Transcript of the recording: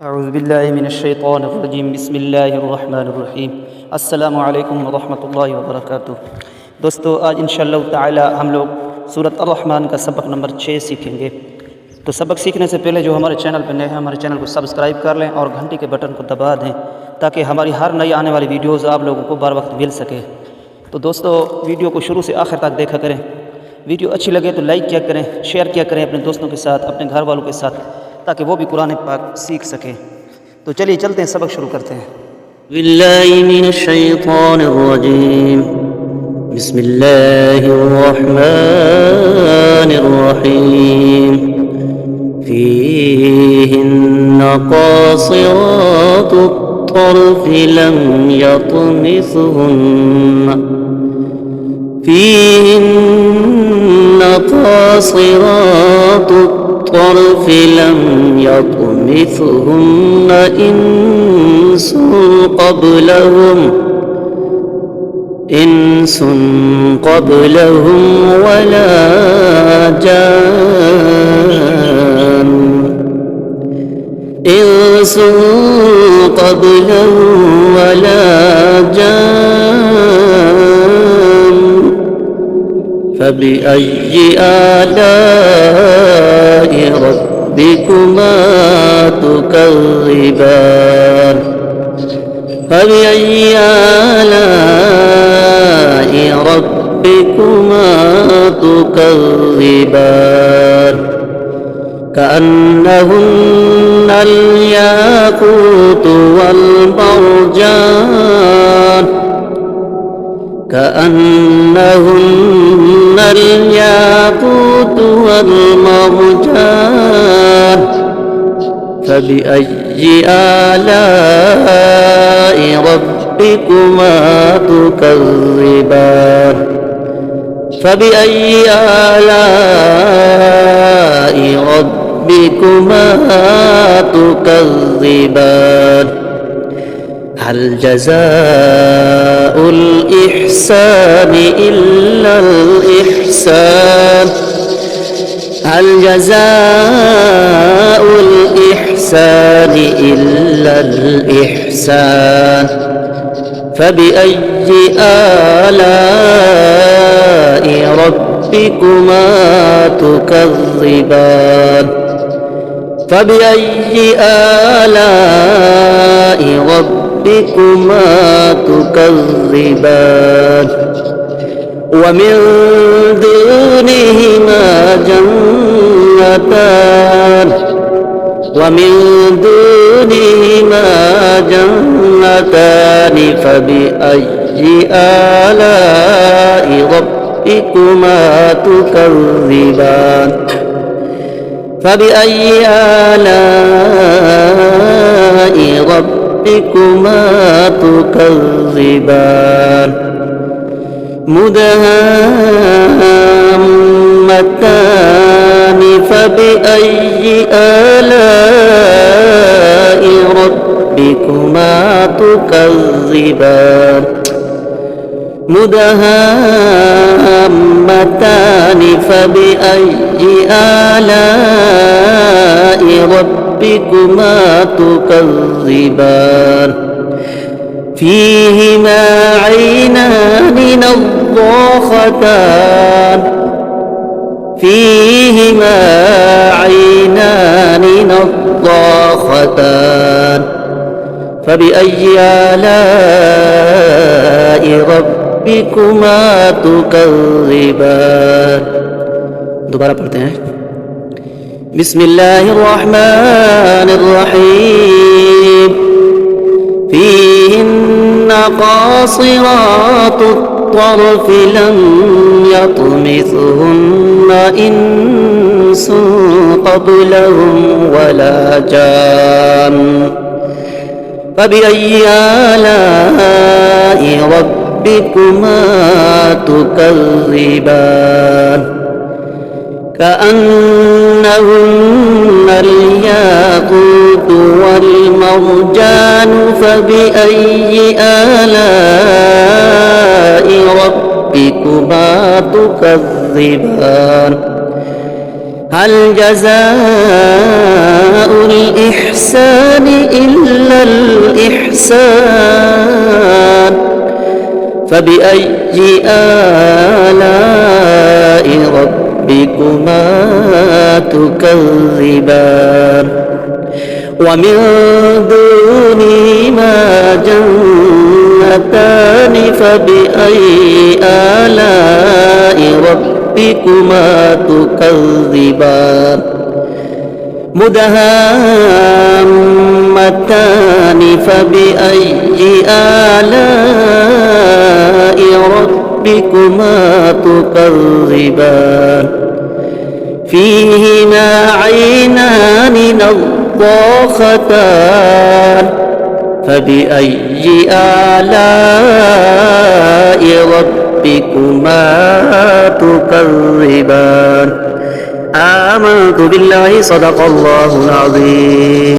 अऊज़ुबिल्लाहिमिनश्शैतानिर्रजीम बिस्मिल्लाहिर्रहमानिर्रहीम अस्सलामु अलैकुम वरहमतुल्लाहि वबरकातुहू। दोस्तों, आज इंशाअल्लाह ताला हम लोग सूरत अर्रहमान का सबक नंबर 6 सीखेंगे। तो सबक सीखने से पहले जो हमारे चैनल पर नए हैं, हमारे चैनल को सब्सक्राइब कर लें और घंटी के बटन को दबा दें ताकि हमारी हर नई आने वाली वीडियोज़ आप लोगों को बर वक्त मिल सके। तो दोस्तों, वीडियो को शुरू से आखिर तक देखा करें। वीडियो अच्छी लगे तो लाइक किया करें, शेयर किया करें अपने दोस्तों के साथ, अपने घर वालों के साथ, ताकि वो भी कुरान पाक सीख सकें। तो चलिए चलते हैं, सबक शुरू करते हैं। बिल्लाहि मिनश्शैतानिर्रजीम बिस्मिल्लाहिर्रहमानिर्रहीम फीहिन्ना क़ासिरातुत तर्फ़ि लम यत्मिथुहुन्ना फीहिन्ना क़ासिरातुत الطرف لم يطمثهن إنس قبلهم ولا جان إنس قبلهم ولا جان فبأي آلاء ربكما تكذبان فبأي آلاء ربكما تكذبان كأنهن الياقوت والمرجان كأنهن الياقوت والمرجان فبأي آلاء ربكما تكذبان فبأي آلاء ربكما تكذبان هل جزاء الإحسان إلا الإحسان هل جزاء الإحسان إلا الإحسان فبأي آلاء ربكما تكذبان فبأي آلاء ربكما تكذبان ومن دونهما جنتان فبأي آلاء ربكما تكذبان فبأي آلاء ربكما تكذبان مدهامتان فبأي آلاء ربكما تكذبان مدهامتان فبأي آلاء ربكما تكذبان فيهما عينان نضاختان فبأي آلاء ربكما تكذبان دوبارہ پڑھتے ہیں بسم اللہ الرحمن الرحیم فيهن قاصرات الطرف لم يطمثهن إنس قبلهم ولا جان فبأي آلاء ربكما تكذبان كأنهن الياقوت والمرجان فبأي آلاء ربكما تكذبان هل جزاء الإحسان إلا الإحسان فبأي آلاء ربكما تكذبان ومن دونهما جنتان فبأي آلاء ربكما تكذبان مدهامتان فبأي آلاء ربكما تكذبان فيهما عينان نضاختان فبأي آلاء ربكما تكذبان آمنت بالله صدق الله العظيم